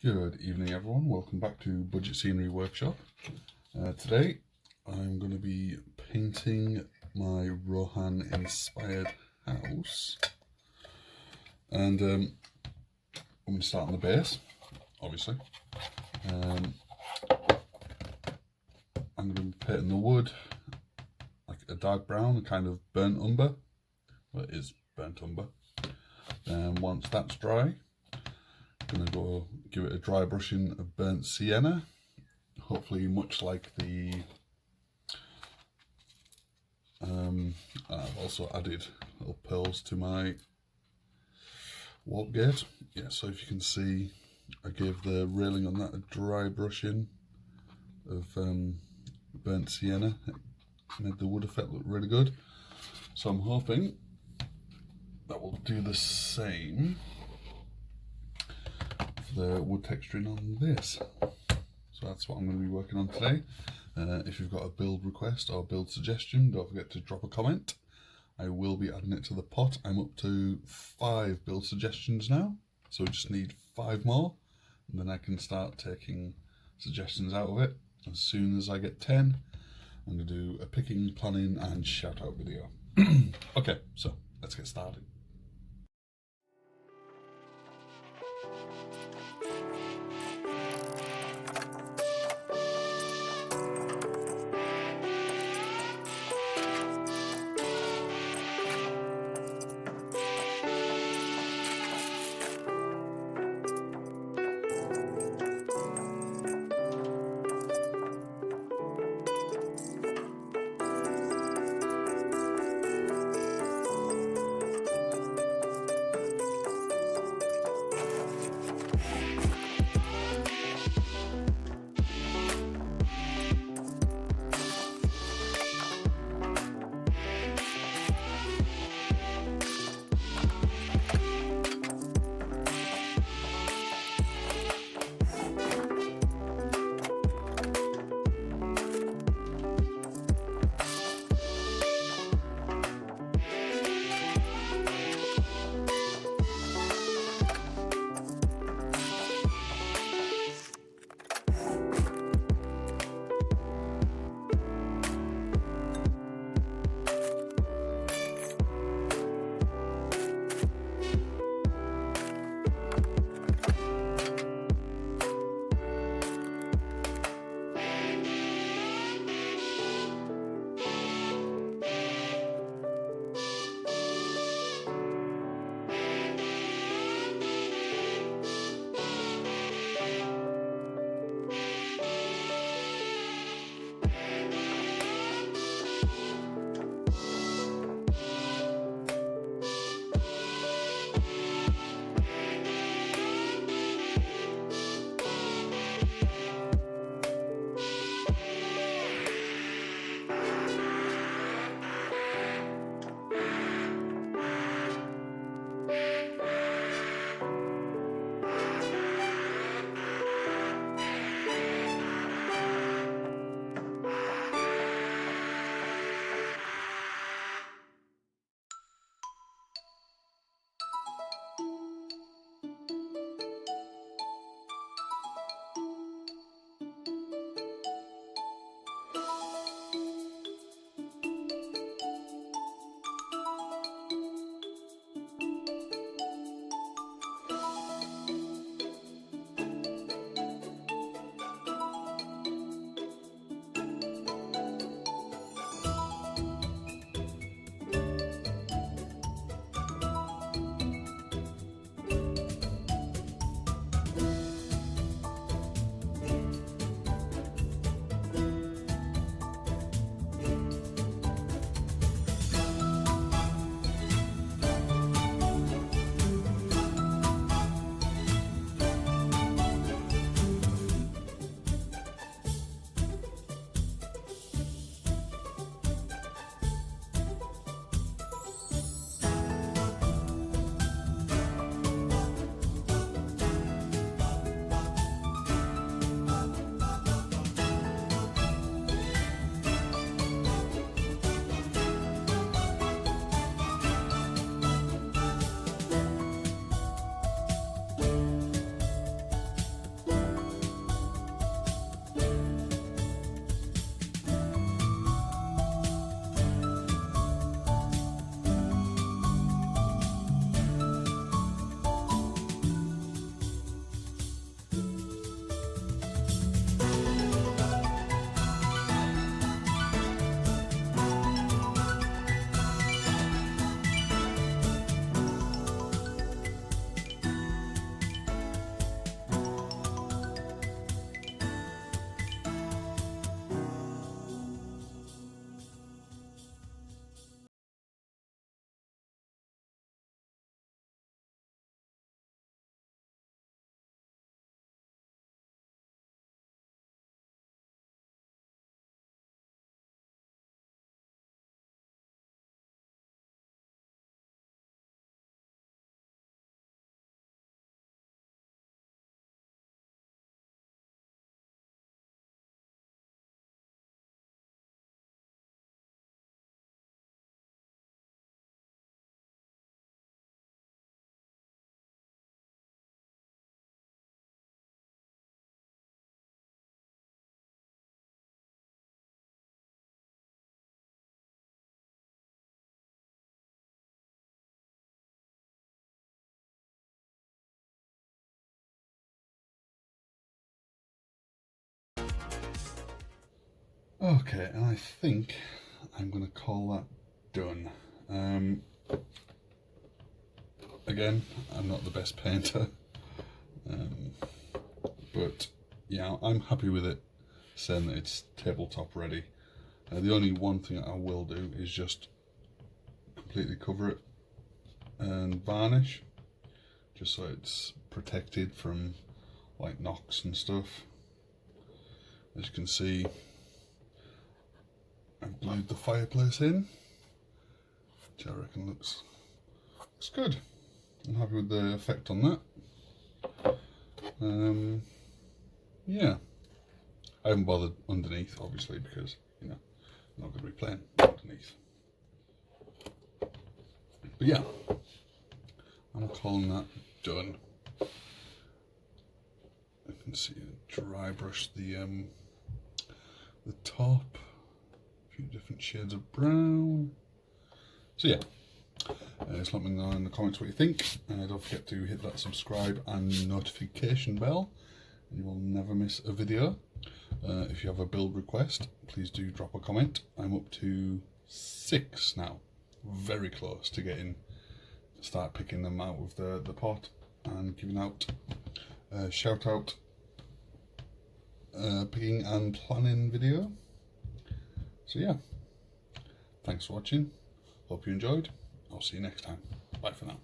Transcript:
Good evening, everyone. Welcome back to Budget Scenery Workshop. Today, I'm going to be painting my Rohan inspired house, and I'm going to start on the base, obviously. I'm going to be painting the wood like a dark brown, a kind of burnt umber. Well, it is burnt umber. Then once that's dry, I'm going to go give it a dry brushing of burnt sienna, hopefully much like the I've also added little pearls to my warp gate. Yeah, so if you can see, I gave the railing on that a dry brushing of burnt sienna. It made the wood effect look really good. So I'm hoping that will do the same for the wood texturing on this. So that's what I'm going to be working on today. If you've got a build request or build suggestion, don't forget to drop a comment. I will be adding it to the pot. I'm up to 5 build suggestions now, so we just need 5 more, and then I can start taking suggestions out of it. As soon as I get 10, I'm going to do a picking, planning and shout out video. Okay, so let's get started. Okay, and I think I'm going to call that done. Again, I'm not the best painter, but yeah, I'm happy with it, saying that it's tabletop ready. The only one thing I will do is just completely cover it and varnish, just so it's protected from like knocks and stuff. As you can see, I've glued the fireplace in, which I reckon looks good. I'm happy with the effect on that. Yeah, I haven't bothered underneath, obviously, because you know I'm not going to be playing underneath. But yeah, I'm calling that done. You can see dry brush the top, a few different shades of brown. So yeah, just let me know in the comments what you think. Don't forget to hit that subscribe and notification bell, and you will never miss a video. If you have a build request, please do drop a comment. I'm up to 6 now, very close to start picking them out of the pot and giving out shout out picking and planning video. So yeah, thanks for watching, hope you enjoyed. I'll see you next time. Bye for now.